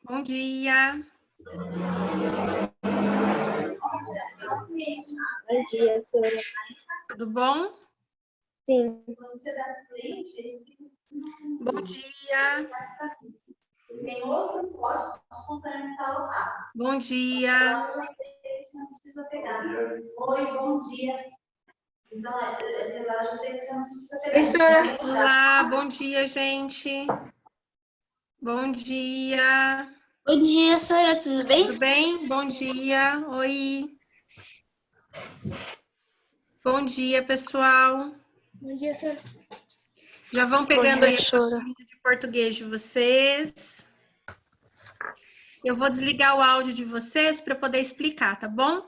Bom dia. Bom dia, senhora. Tudo bom? Sim. Bom dia. Bom dia. Oi, bom dia. Então, eu já sei que você não precisa pegar. Oi, senhora. Olá, bom dia, gente. Bom dia. Bom dia, senhora. Tudo bem? Tudo bem? Bom dia. Oi. Bom dia, pessoal. Bom dia, senhora. Já vão pegando aí a professora. apostilinha de português de vocês. Eu vou desligar o áudio de vocês para poder explicar, tá bom?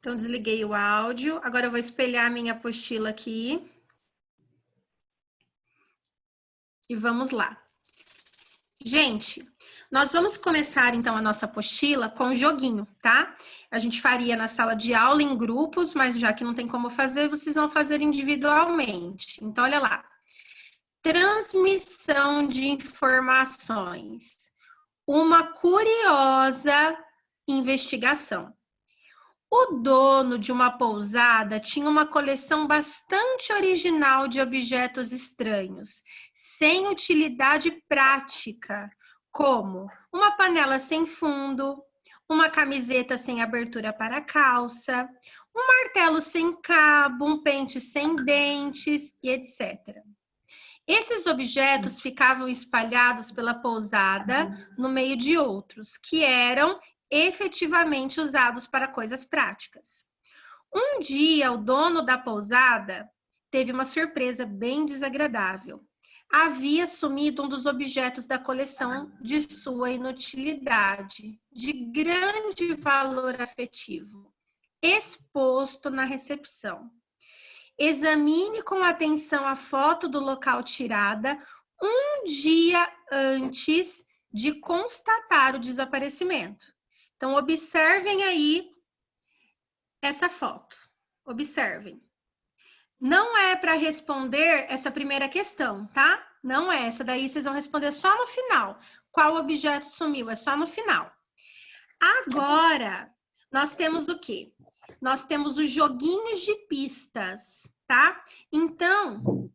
Então, desliguei o áudio. Agora eu vou espelhar a minha apostila aqui. E vamos lá. Gente, nós vamos começar, então, a nossa apostila com um joguinho, tá? A gente faria na sala de aula em grupos, mas já que não tem como fazer, vocês vão fazer individualmente. Então, olha lá. Transmissão de informações. Uma curiosa investigação. O dono de uma pousada tinha uma coleção bastante original de objetos estranhos, sem utilidade prática, como uma panela sem fundo, uma camiseta sem abertura para a calça, um martelo sem cabo, um pente sem dentes e etc. Esses objetos ficavam espalhados pela pousada no meio de outros, que eram efetivamente usados para coisas práticas. Um dia, o dono da pousada teve uma surpresa bem desagradável. Havia sumido um dos objetos da coleção de sua inutilidade, de grande valor afetivo, exposto na recepção. Examine com atenção a foto do local tirada um dia antes de constatar o desaparecimento. Então, observem aí essa foto. Observem. Não é para responder essa primeira questão, tá? Não é. Essa daí vocês vão responder só no final. Qual objeto sumiu? É só no final. Agora, nós temos o quê? Nós temos os joguinhos de pistas, tá? Então,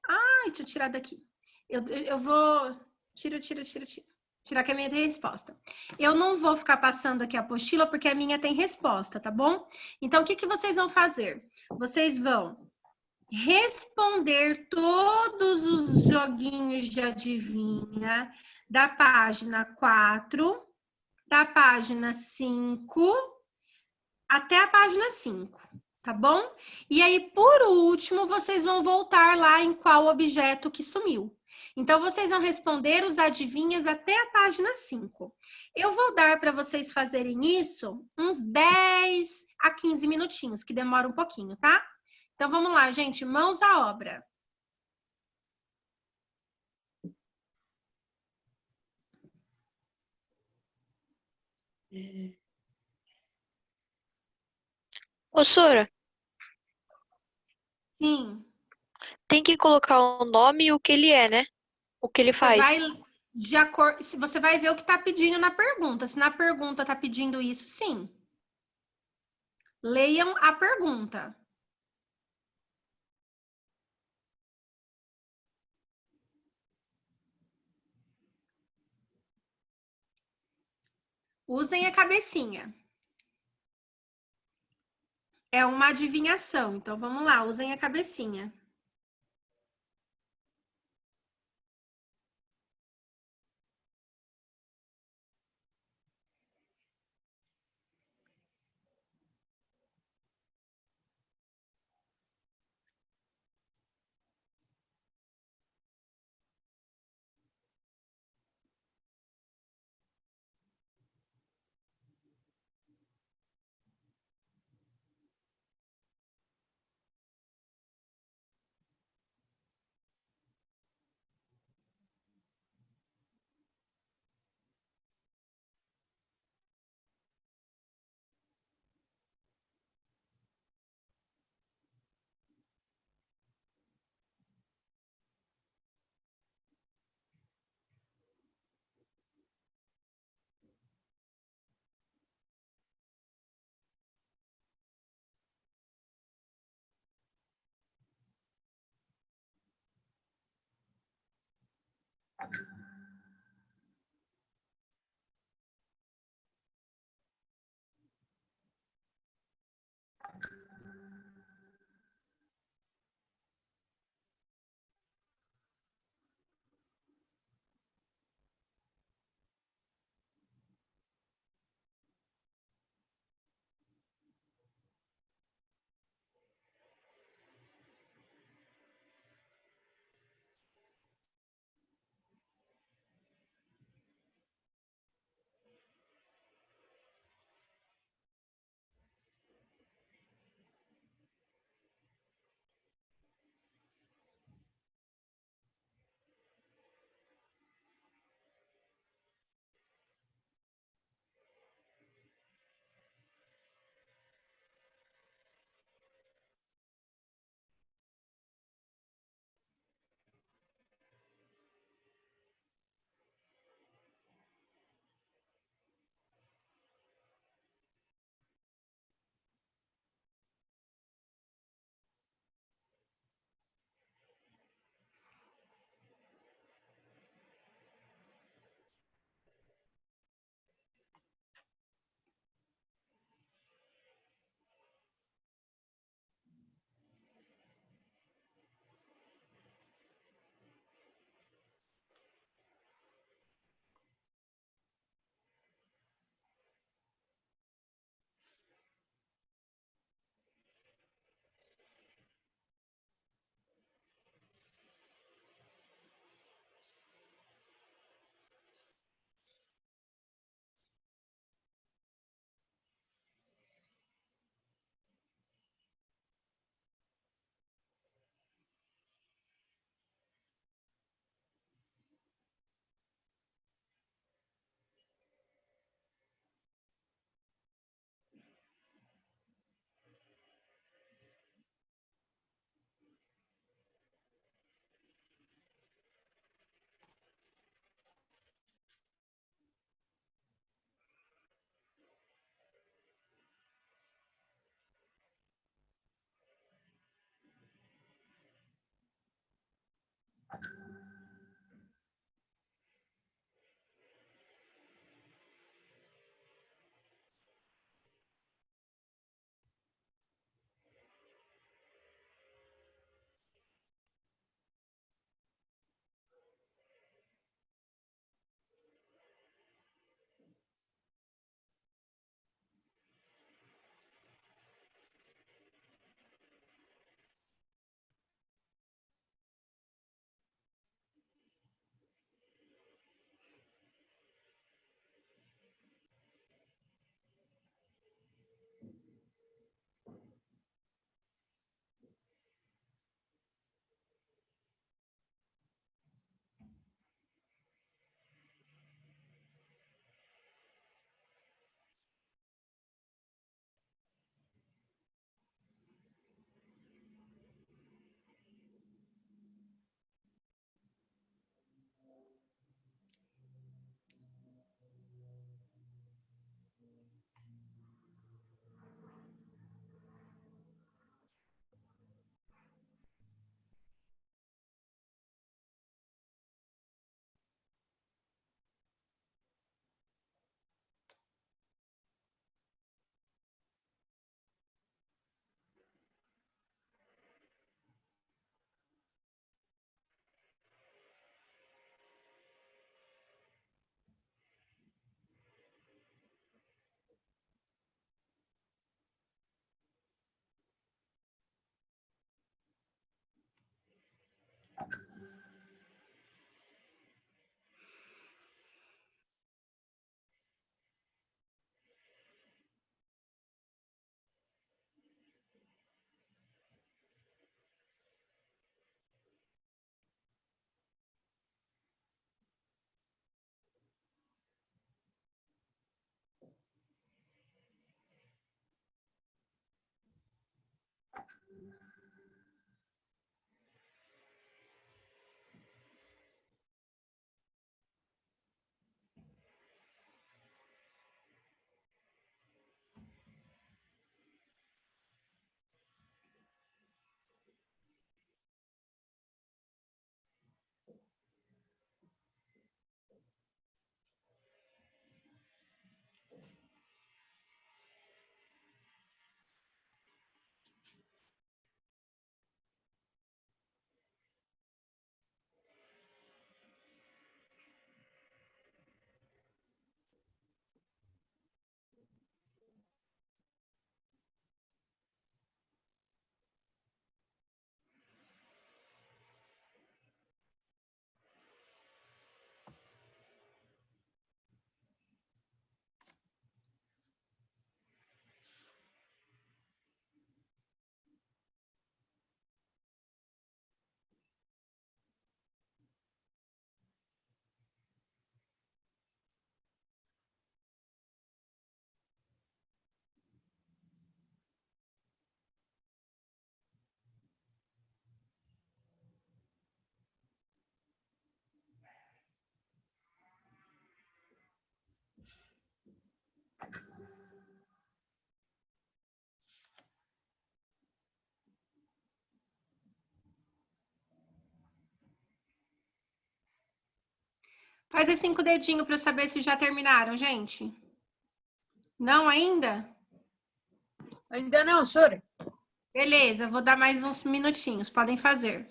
ai, deixa eu tirar daqui. Eu vou, tirar que a minha tem resposta. Eu não vou ficar passando aqui a apostila, porque a minha tem resposta, tá bom? Então, o que que vocês vão fazer? Vocês vão responder todos os joguinhos de adivinha da página 4, da página 5 até a página 5, tá bom? E aí, por último, vocês vão voltar lá em qual objeto que sumiu. Então, vocês vão responder os adivinhas até a página 5. Eu vou dar para vocês fazerem isso uns 10 a 15 minutinhos, que demora um pouquinho, tá? Então, vamos lá, gente, mãos à obra. Ô, Sora, Sim. tem que colocar o nome e o que ele é, né? O que ele Você faz. vai de acordo, se você vai ver o que está pedindo na pergunta. Se na pergunta está pedindo isso, sim. Leiam a pergunta. Usem a cabecinha. É uma adivinhação, então vamos lá, usem a cabecinha. Faz os 5 dedinhos para saber se já terminaram, gente. Não ainda? Ainda não, Sora. Beleza, vou dar mais uns minutinhos. Podem fazer.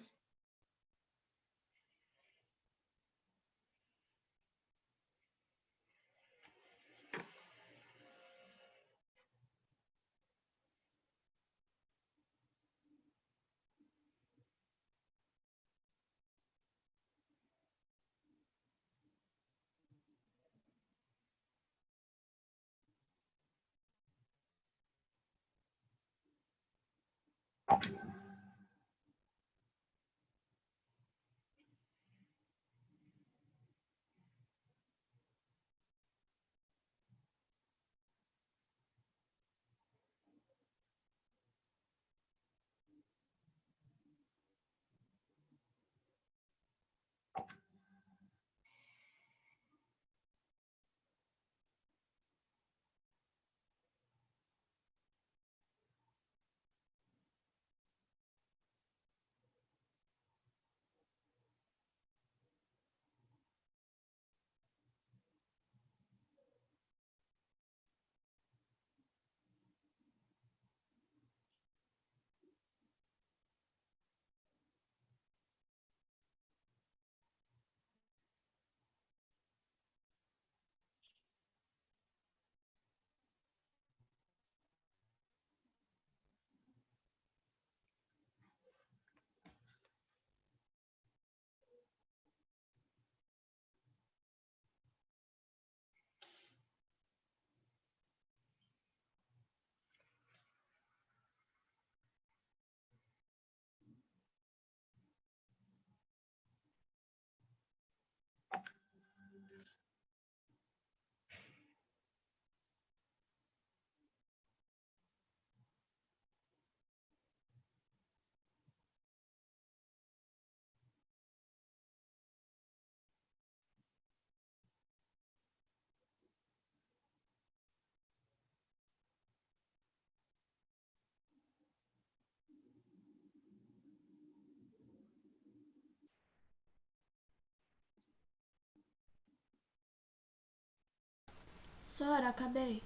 Sora, acabei.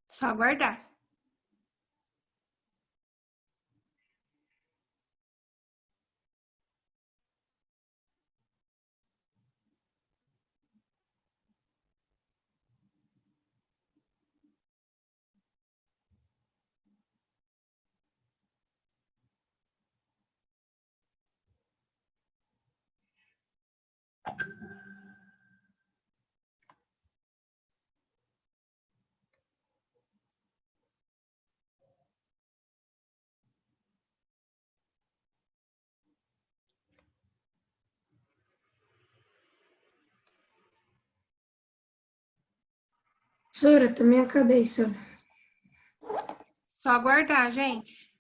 Só aguardar. Sora, também acabei, Sora. Só aguardar, gente.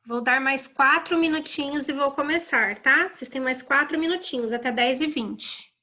Vou dar mais 4 minutinhos e vou começar, tá? Vocês têm mais 4 minutinhos, até 10h20.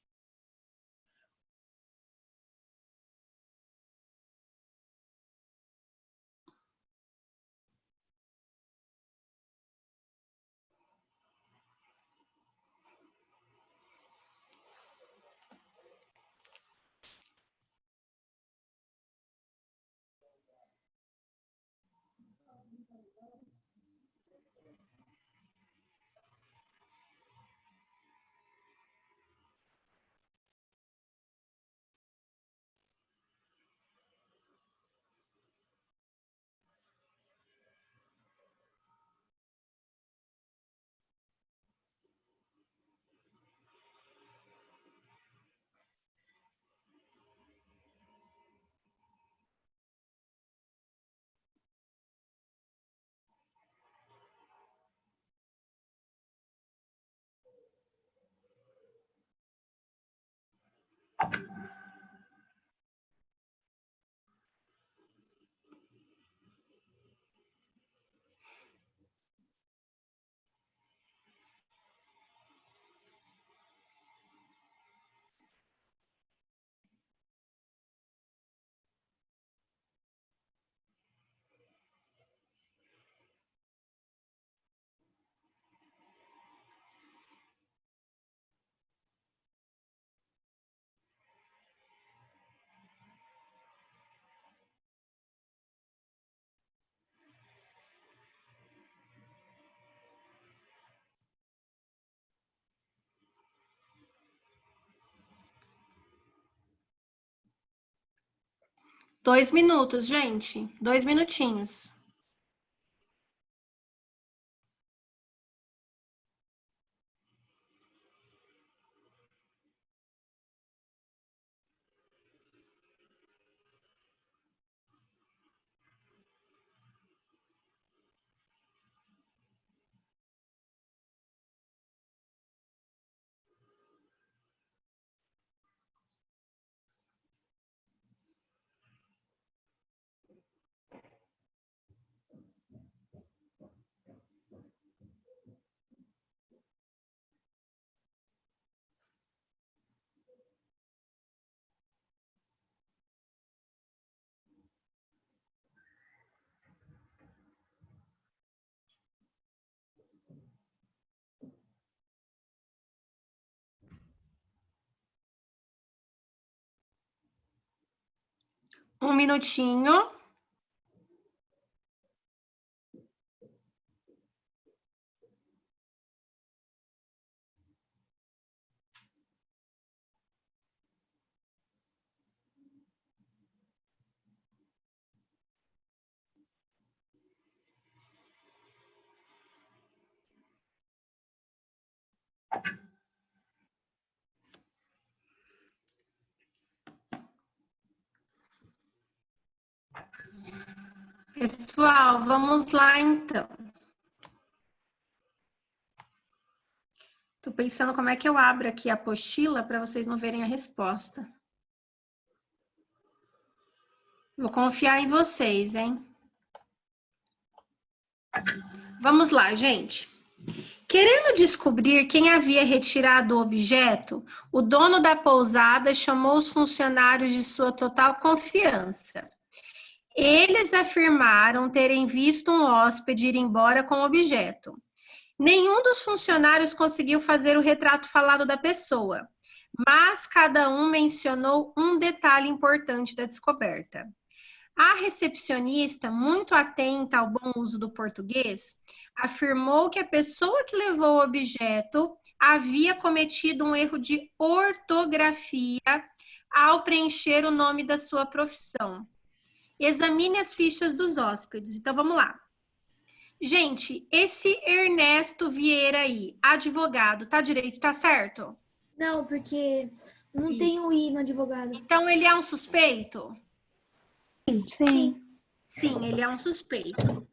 2 minutos, gente. 2 minutinhos. Um minutinho. Pessoal, vamos lá então. Tô pensando como é que eu abro aqui a apostila para vocês não verem a resposta. Vou confiar em vocês, hein? Vamos lá, gente. Querendo descobrir quem havia retirado o objeto, o dono da pousada chamou os funcionários de sua total confiança. Eles afirmaram terem visto um hóspede ir embora com o objeto. Nenhum dos funcionários conseguiu fazer o retrato falado da pessoa, mas cada um mencionou um detalhe importante da descoberta. A recepcionista, muito atenta ao bom uso do português, afirmou que a pessoa que levou o objeto havia cometido um erro de ortografia ao preencher o nome da sua profissão. Examine as fichas dos hóspedes. Então, vamos lá. Gente, esse Ernesto Vieira aí, advogado, tá direito, tá certo? Não, porque não tem o I no advogado. Então, ele é um suspeito? Sim. Sim, ele é um suspeito.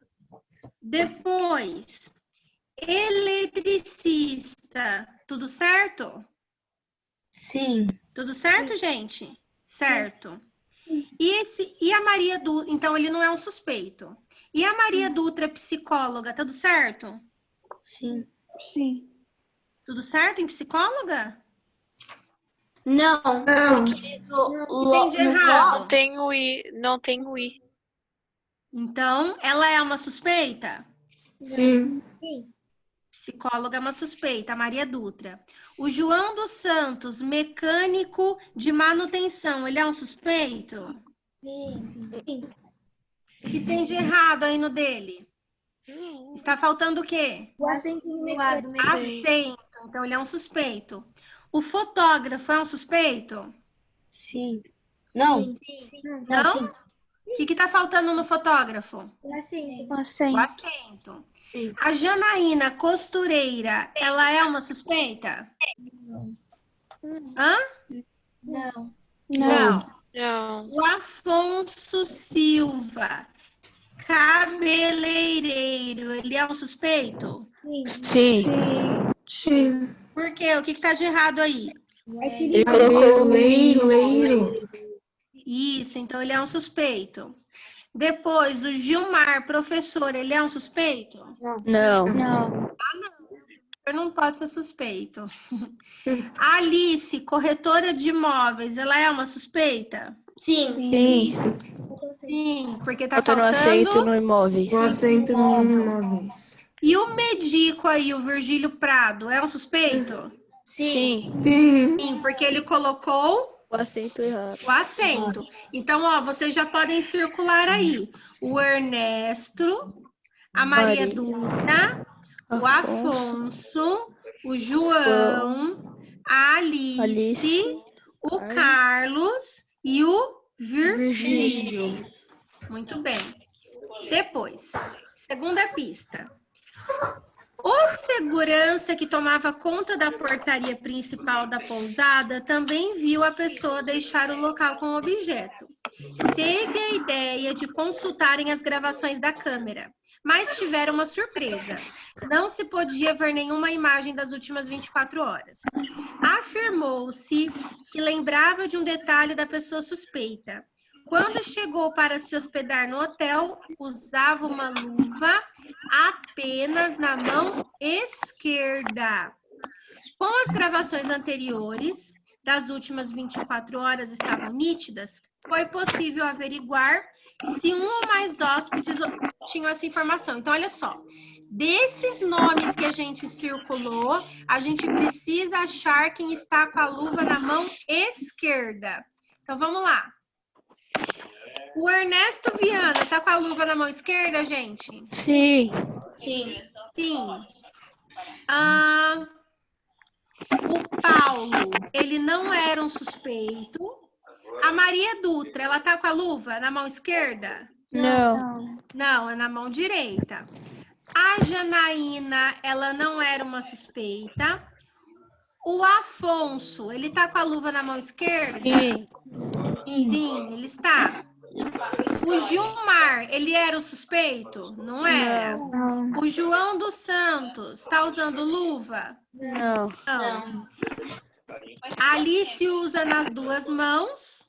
Depois, eletricista, tudo certo? Sim. Tudo certo, gente? Certo. E a Maria Dutra, então ele não é um suspeito. E a Maria Dutra, psicóloga, tudo certo? Sim. Sim. Tudo certo em psicóloga? Não. Não. Entendi errado. Não tem o I. Não tem o I. Então, ela é uma suspeita? Sim. Psicóloga é uma suspeita, a Maria Dutra. O João dos Santos, mecânico de manutenção, ele é um suspeito? Sim. O que tem de errado aí no dele? Está faltando o quê? O acento no lado. Acento. Então, ele é um suspeito. O fotógrafo é um suspeito? Sim. Não. Não? Sim. O que está faltando no fotógrafo? O acento. O acento. Sim. A Janaína, costureira, ela é uma suspeita? Hã? Não. Não. Não. O Afonso Silva, cabeleireiro, ele é um suspeito? Sim. Sim. Por quê? O que está de errado aí? É que Ele colocou Leiro. Isso, então ele é um suspeito. Depois, o Gilmar, professor, ele é um suspeito? Não. Eu não pode ser suspeito. A Alice, corretora de imóveis, ela é uma suspeita? Sim. Sim, porque tá Faltou no aceito faltando. no imóveis. O acento no imóveis. E o Medico aí, o Virgílio Prado, é um suspeito? Sim. Sim. Sim, porque ele colocou O acento errado. o acento. Então, ó, vocês já podem circular aí. O Ernesto, a Maria Dutra, o Afonso, o João, a Alice, o Carlos e o Virgílio. Muito bem. Depois, segunda pista. O segurança que tomava conta da portaria principal da pousada também viu a pessoa deixar o local com o objeto. Teve a ideia de consultarem as gravações da câmera, mas tiveram uma surpresa. Não se podia ver nenhuma imagem das últimas 24 horas. Afirmou-se que lembrava de um detalhe da pessoa suspeita. Quando chegou para se hospedar no hotel, usava uma luva apenas na mão esquerda. Com as gravações anteriores, das últimas 24 horas estavam nítidas, foi possível averiguar se um ou mais hóspedes tinham essa informação. Então, olha só, desses nomes que a gente circulou, a gente precisa achar quem está com a luva na mão esquerda. Então, vamos lá. O Ernesto Viana tá com a luva na mão esquerda, gente? Sim. Sim. Sim. O Paulo, ele não era um suspeito. A Maria Dutra, ela tá com a luva na mão esquerda? Não. Não, é na mão direita. A Janaína, ela não era uma suspeita. O Afonso, ele tá com a luva na mão esquerda? Sim. Sim, ele está. O Gilmar, ele era o suspeito? Não era. Não. O João dos Santos, está usando luva? Não. Não. A Alice usa nas duas mãos.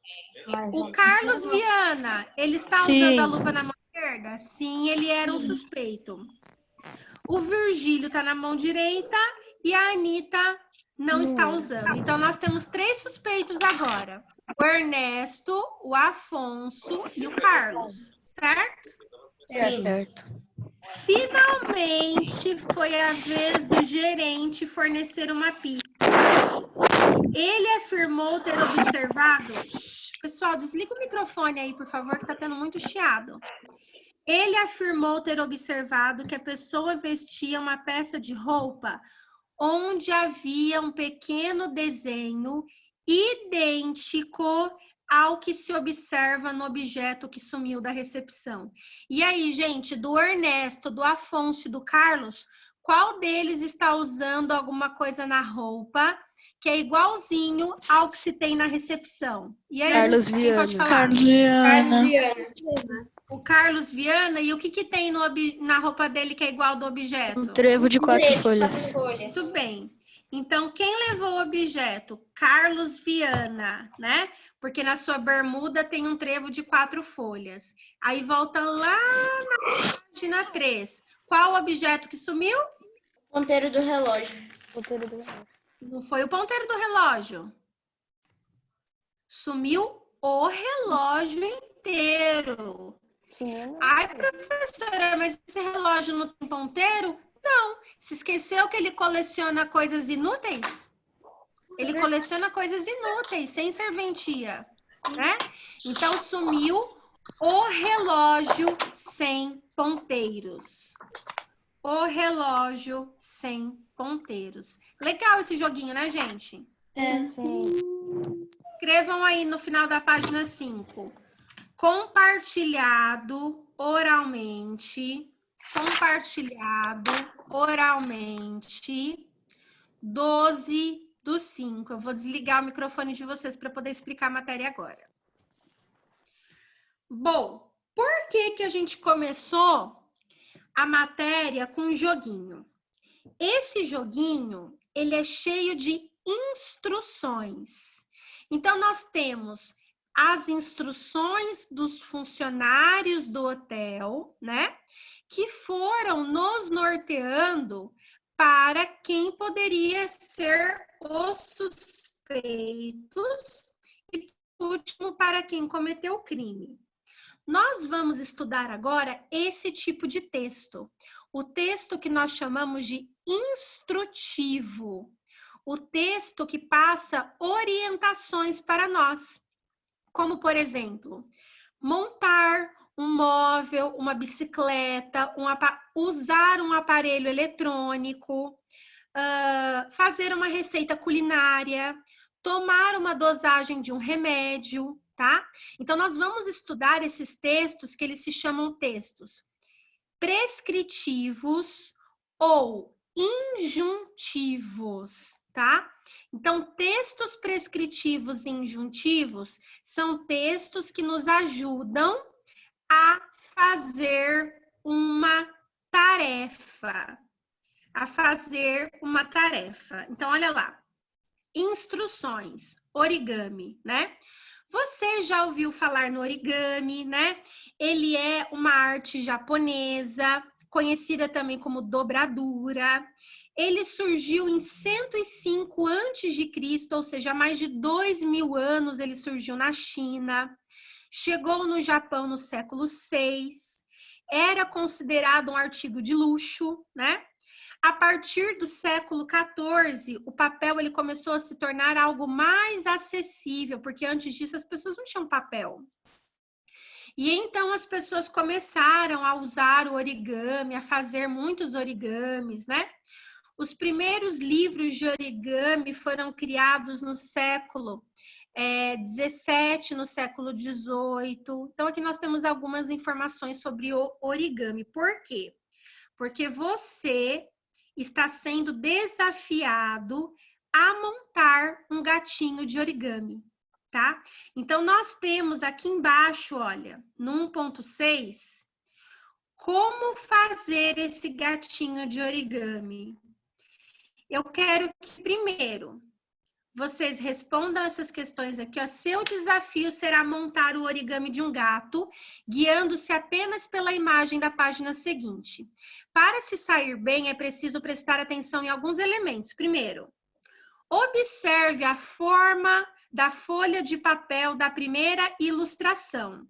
O Carlos Viana, ele está usando a luva na mão esquerda? Sim, ele era um suspeito. O Virgílio está na mão direita e a Anitta não está usando. Então, nós temos 3 suspeitos agora. O Ernesto, o Afonso e o Carlos, certo? Certo. Finalmente, foi a vez do gerente fornecer uma pista. Ele afirmou ter observado... Pessoal, desliga o microfone aí, por favor, que está tendo muito chiado. Ele afirmou ter observado que a pessoa vestia uma peça de roupa onde havia um pequeno desenho idêntico ao que se observa no objeto que sumiu da recepção. E aí, gente, do Ernesto, do Afonso e do Carlos, qual deles está usando alguma coisa na roupa que é igualzinho ao que se tem na recepção? E aí, Carlos quem Viana. pode falar? Carlos Viana. O Carlos Viana, e o que tem na roupa dele que é igual do objeto? Um trevo de 4 folhas. Muito bem. Então, quem levou o objeto? Carlos Viana, né? Porque na sua bermuda tem um trevo de 4 folhas. Aí volta lá na página 3. Qual o objeto que sumiu? Ponteiro do relógio. Não foi o ponteiro do relógio. Sumiu o relógio inteiro. Ai, professora, mas esse relógio não tem ponteiro? Não. Se esqueceu que ele coleciona coisas inúteis? Ele coleciona coisas inúteis, sem serventia, né? Então, sumiu o relógio sem ponteiros. O relógio sem ponteiros. Legal esse joguinho, né, gente? Escrevam aí no final da página 5. Compartilhado oralmente. Compartilhado oralmente. 12/5. Eu vou desligar o microfone de vocês para poder explicar a matéria agora. Bom, por que a gente começou a matéria com um joguinho? Esse joguinho, ele é cheio de instruções. Então, nós temos as instruções dos funcionários do hotel, né? Que foram nos norteando para quem poderia ser os suspeitos e, por último, para quem cometeu o crime. Nós vamos estudar agora esse tipo de texto. O texto que nós chamamos de instrutivo. O texto que passa orientações para nós. Como, por exemplo, montar um móvel, uma bicicleta, usar um aparelho eletrônico, fazer uma receita culinária, tomar uma dosagem de um remédio, tá? Então, nós vamos estudar esses textos que eles se chamam textos prescritivos ou injuntivos, tá? Então, textos prescritivos e injuntivos são textos que nos ajudam a fazer uma tarefa. Então, olha lá. Instruções, origami, né? Você já ouviu falar no origami, né? Ele é uma arte japonesa, conhecida também como dobradura. Ele surgiu em 105 a.C., ou seja, há mais de 2.000 anos ele surgiu na China. Chegou no Japão no século VI. Era considerado um artigo de luxo, né? A partir do século XIV, o papel ele começou a se tornar algo mais acessível, porque antes disso as pessoas não tinham papel. E então as pessoas começaram a usar o origami, a fazer muitos origamis, né? Os primeiros livros de origami foram criados no século XVII, no século XVIII. Então aqui nós temos algumas informações sobre o origami. Por quê? Porque você está sendo desafiado a montar um gatinho de origami, tá? Então, nós temos aqui embaixo, olha, no 1.6, como fazer esse gatinho de origami. Eu quero que, primeiro, vocês respondam essas questões aqui, ó. Seu desafio será montar o origami de um gato, guiando-se apenas pela imagem da página seguinte. Para se sair bem, é preciso prestar atenção em alguns elementos. Primeiro, observe a forma da folha de papel da primeira ilustração.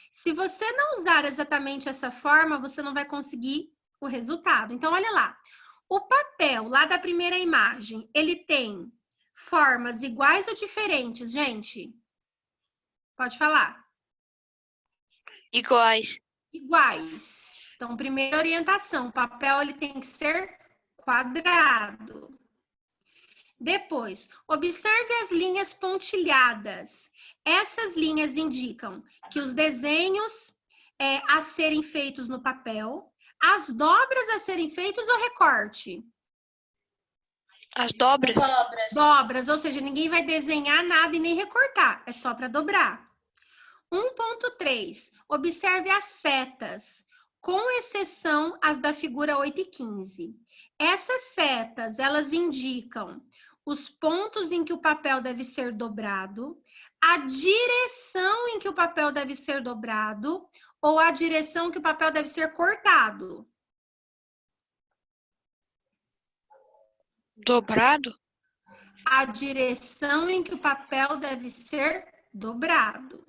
Se você não usar exatamente essa forma, você não vai conseguir o resultado. Então, olha lá. O papel lá da primeira imagem, ele tem formas iguais ou diferentes, gente? Pode falar. Iguais. Iguais. Então, primeira orientação, o papel ele tem que ser quadrado. Depois, observe as linhas pontilhadas. Essas linhas indicam que os desenhos a serem feitos no papel, as dobras a serem feitas ou recorte? As dobras. Dobras, ou seja, ninguém vai desenhar nada e nem recortar, é só para dobrar. 1.3, observe as setas, com exceção as da figura 8 e 15. Essas setas, elas indicam os pontos em que o papel deve ser dobrado, a direção em que o papel deve ser dobrado ou a direção que o papel deve ser cortado. Dobrado? A direção em que o papel deve ser dobrado.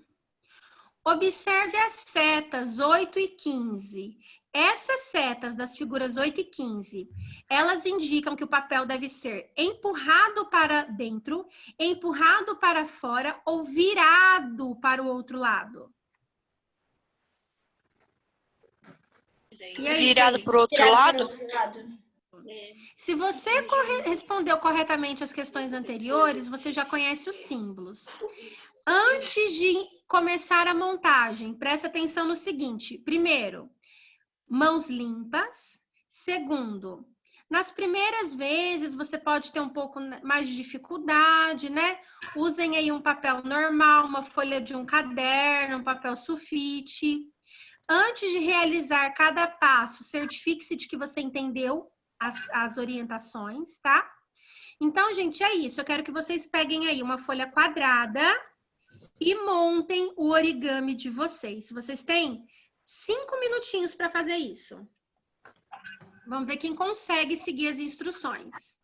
Observe as setas 8 e 15. Essas setas das figuras 8 e 15, elas indicam que o papel deve ser empurrado para dentro, empurrado para fora ou virado para o outro lado. E aí, Virado gente? para o outro lado? Se você respondeu corretamente as questões anteriores, você já conhece os símbolos. Antes de começar a montagem, presta atenção no seguinte. Primeiro, mãos limpas. Segundo, nas primeiras vezes você pode ter um pouco mais de dificuldade, né? Usem aí um papel normal, uma folha de um caderno, um papel sulfite. Antes de realizar cada passo, certifique-se de que você entendeu as orientações, tá? Então, gente, é isso. Eu quero que vocês peguem aí uma folha quadrada e montem o origami de vocês. Vocês têm 5 minutinhos para fazer isso. Vamos ver quem consegue seguir as instruções.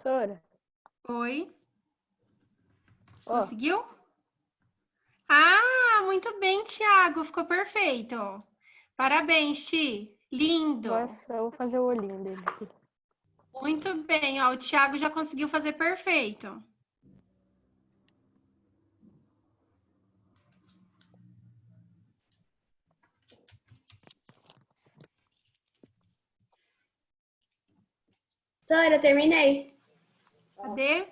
Professora, Oi. ó, Conseguiu? Ah, muito bem, Thiago. Ficou perfeito. Parabéns, Ti. Lindo. agora só eu vou fazer o olhinho dele aqui. Muito bem. Ó, o Thiago já conseguiu fazer perfeito. Professora, terminei. Cadê?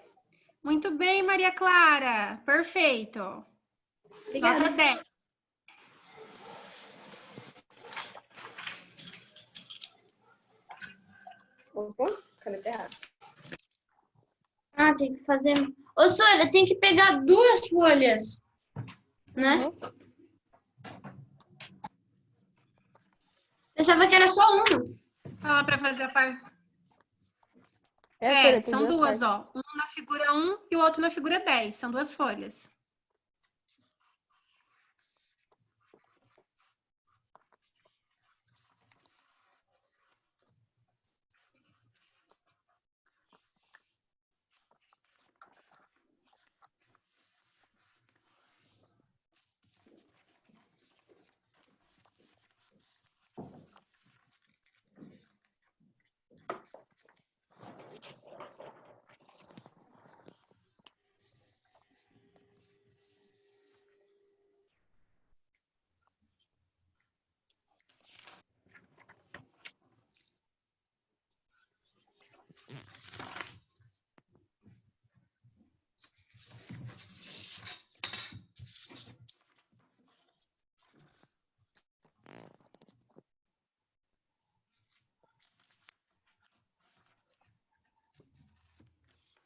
Muito bem, Maria Clara. Perfeito. Obrigada. Nota 10. Opa, caneta errada. Ah, tem que fazer. Ô, Sônia, tem que pegar 2 folhas, né? Uhum. Pensava que era só uma. Fala para fazer a parte. Sônia, tem São duas, partes. ó. Um na figura 1 e o outro na figura 10. São 2 folhas.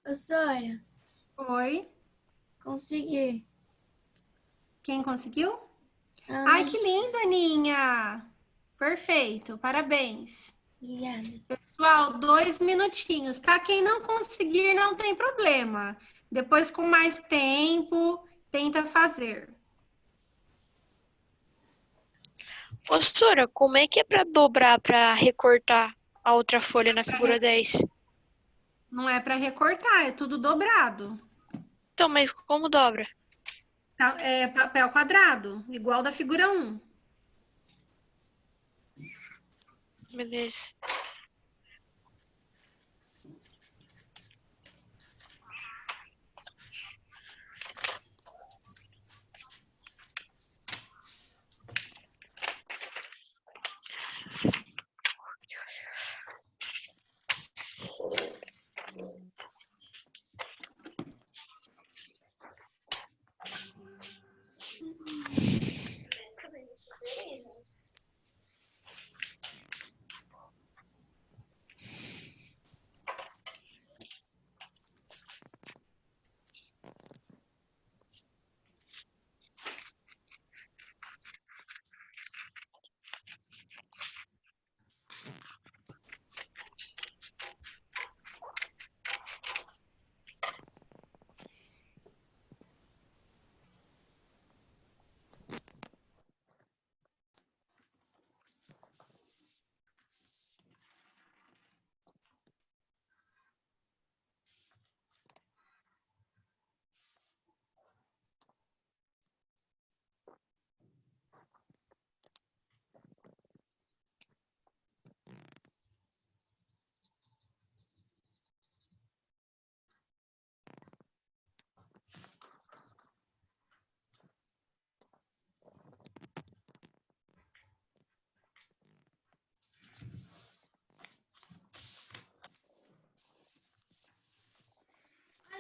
Ô, Sônia, Oi. consegui. Quem conseguiu? Ana, Ai, que lindo, Aninha. Perfeito. Parabéns. obrigada. Pessoal, 2 minutinhos, tá? Quem não conseguir, não tem problema. Depois, com mais tempo, tenta fazer. Ô, Sora, como é que é pra dobrar, pra recortar a outra folha na figura 10? Não é para recortar, é tudo dobrado. Então, mas como dobra? Tá? É papel quadrado, igual da figura 1. Beleza.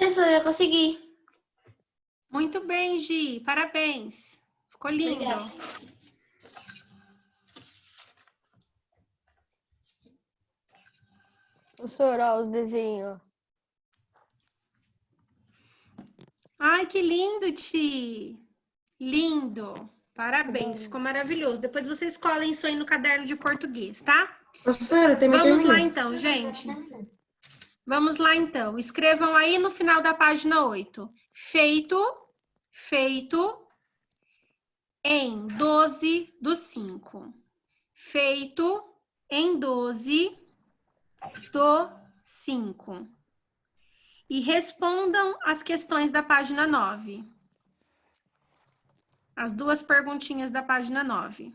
Olha só, já consegui. Muito bem, Gi. Parabéns. Ficou lindo. Obrigada. Professora, ó, os desenhos. Ai, que lindo, Ti. Lindo. Parabéns, ficou maravilhoso. Depois vocês colhem isso aí no caderno de português, tá? Professora, Vamos lá então, gente. Vamos lá então. Escrevam aí no final da página 8. Feito em 12/5. Feito em 12/5. e respondam as questões da página 9. As duas perguntinhas da página 9.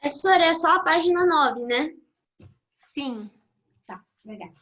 Professora, é só a página 9, né? Sim. Tá, obrigada.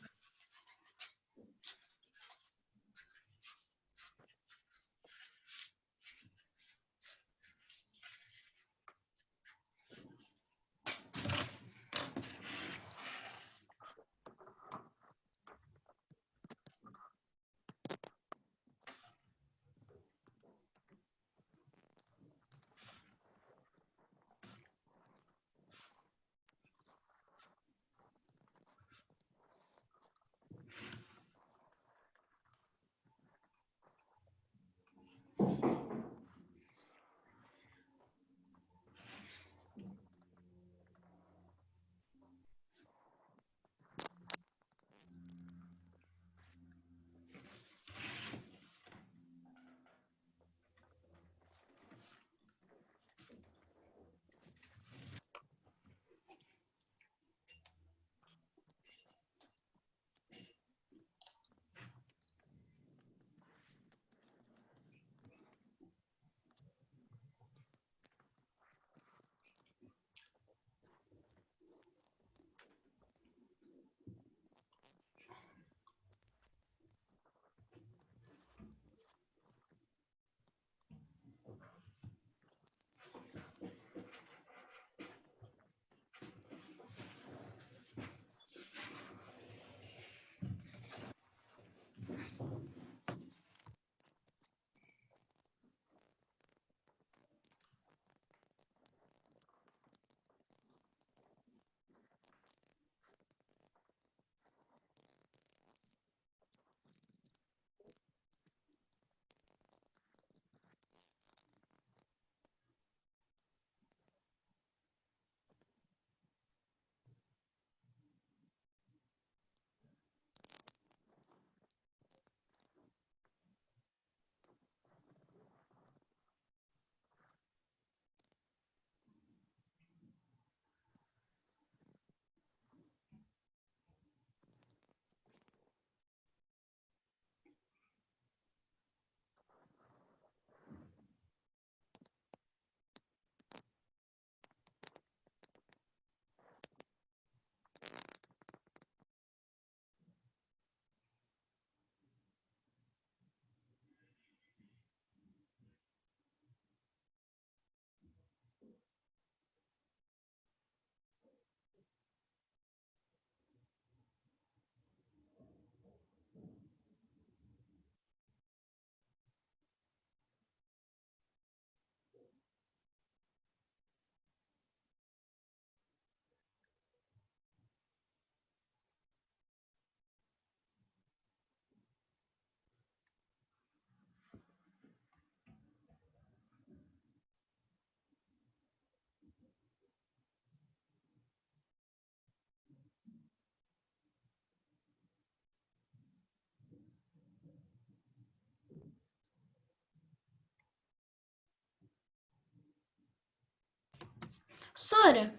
Professora,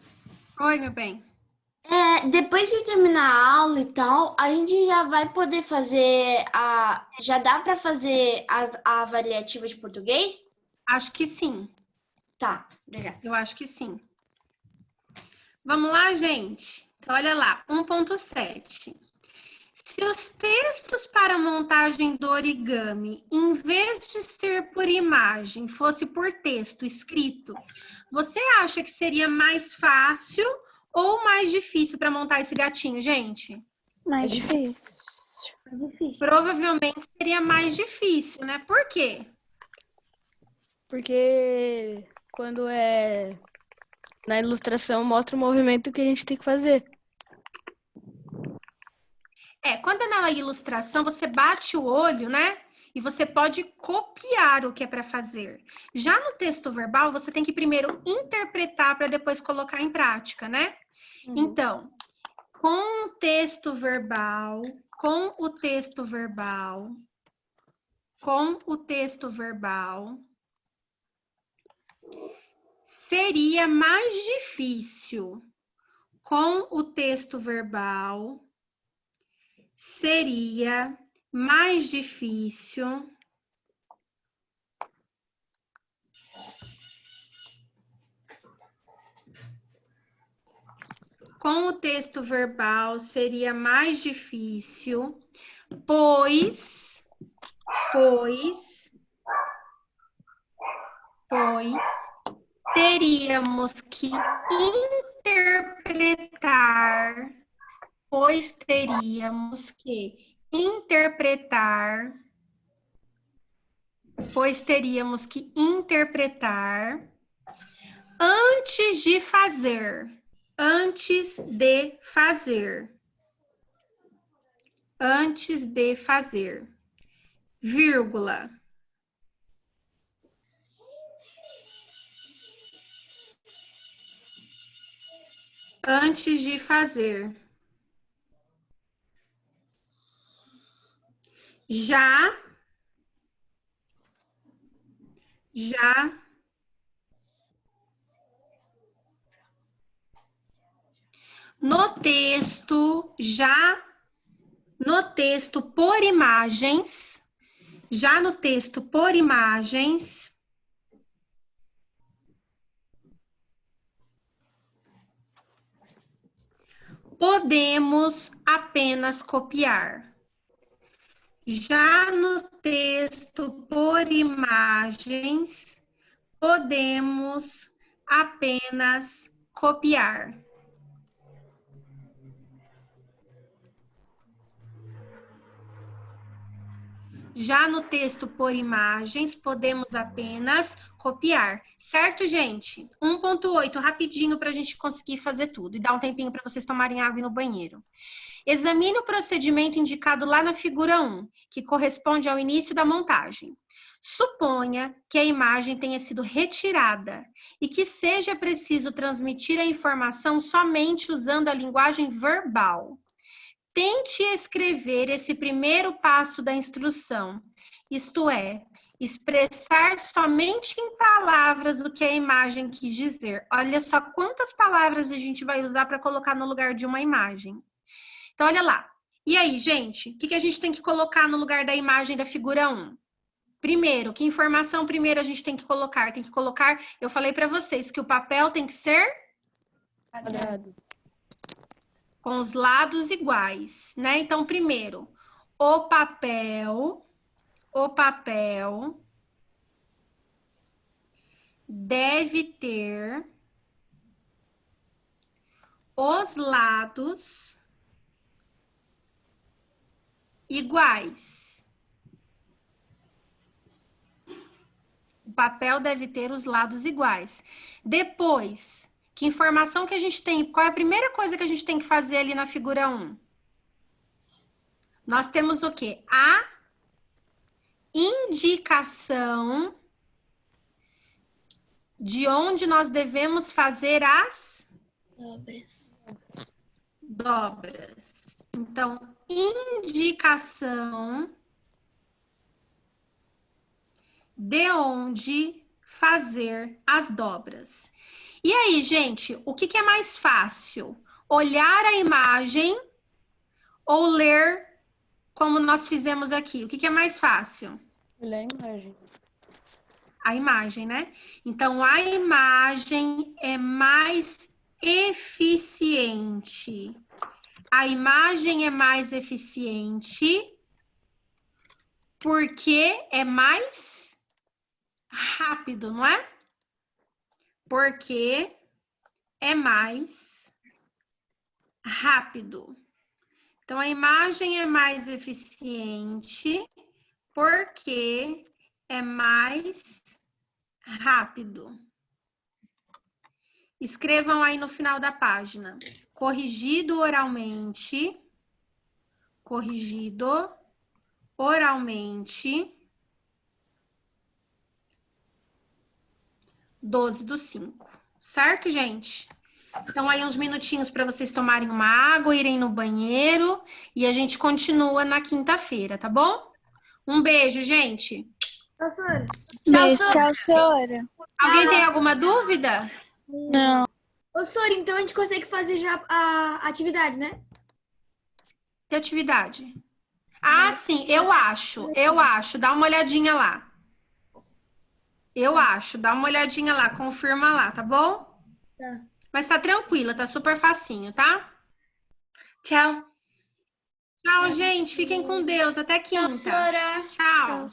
Oi, meu bem. depois de terminar a aula e tal, a gente já vai poder fazer Já dá para fazer a avaliativa de português? Acho que sim. Tá, obrigada. Eu acho que sim. Vamos lá, gente? Então, olha lá, 1.7. Se os textos para montagem do origami, em vez de ser por imagem, fosse por texto escrito, você acha que seria mais fácil ou mais difícil para montar esse gatinho, gente? Mais difícil. Provavelmente seria mais difícil, né? Por quê? Porque quando é na ilustração mostra o movimento que a gente tem que fazer. Quando é na ilustração, você bate o olho, né? E você pode copiar o que é para fazer. Já no texto verbal, você tem que primeiro interpretar para depois colocar em prática, né? Então, com o texto verbal, seria mais difícil. Com o texto verbal, seria mais difícil. Com o texto verbal, seria mais difícil, pois teríamos que interpretar, antes de fazer, vírgula. Antes de fazer. Já no texto por imagens, podemos apenas copiar. Já no texto por imagens, podemos apenas copiar. Já no texto por imagens, podemos apenas copiar. Certo, gente? 1.8, rapidinho para a gente conseguir fazer tudo. E dar um tempinho para vocês tomarem água e ir no banheiro. Examine o procedimento indicado lá na figura 1, que corresponde ao início da montagem. Suponha que a imagem tenha sido retirada e que seja preciso transmitir a informação somente usando a linguagem verbal. Tente escrever esse primeiro passo da instrução, isto é, expressar somente em palavras o que a imagem quis dizer. Olha só quantas palavras a gente vai usar para colocar no lugar de uma imagem. Então, olha lá. E aí, gente, o que a gente tem que colocar no lugar da imagem da figura 1? Primeiro, que informação primeiro a gente tem que colocar? Tem que colocar, eu falei para vocês que o papel tem que ser Quadrado. com os lados iguais, né? Então, primeiro, o papel deve ter os lados iguais. O papel deve ter os lados iguais. Depois, que informação que a gente tem? Qual é a primeira coisa que a gente tem que fazer ali na figura 1? Nós temos o quê? A indicação de onde nós devemos fazer as dobras. Então, indicação de onde fazer as dobras. E aí, gente, o que é mais fácil? Olhar a imagem ou ler como nós fizemos aqui? O que é mais fácil? Olha a imagem. A imagem, né? Então, a imagem é mais eficiente. A imagem é mais eficiente porque é mais rápido, não é? Porque é mais rápido. Então, a imagem é mais eficiente porque é mais rápido. Escrevam aí no final da página. Corrigido oralmente corrigido oralmente 12/5. Certo, gente? Então, aí uns minutinhos para vocês tomarem uma água, irem no banheiro e a gente continua na quinta-feira, tá bom? Um beijo, gente. Professora. Tchau, senhora. Alguém tem alguma dúvida? Não. Ô, Sora, então a gente consegue fazer já a atividade, né? Que atividade? Ah, sim, eu acho. Dá uma olhadinha lá. Dá uma olhadinha lá, confirma lá, tá bom? Tá. Mas tá tranquila, tá super facinho, tá? Tchau. Tchau, gente. Fiquem com Deus. Até quinta. Tchau, Sora. Tchau.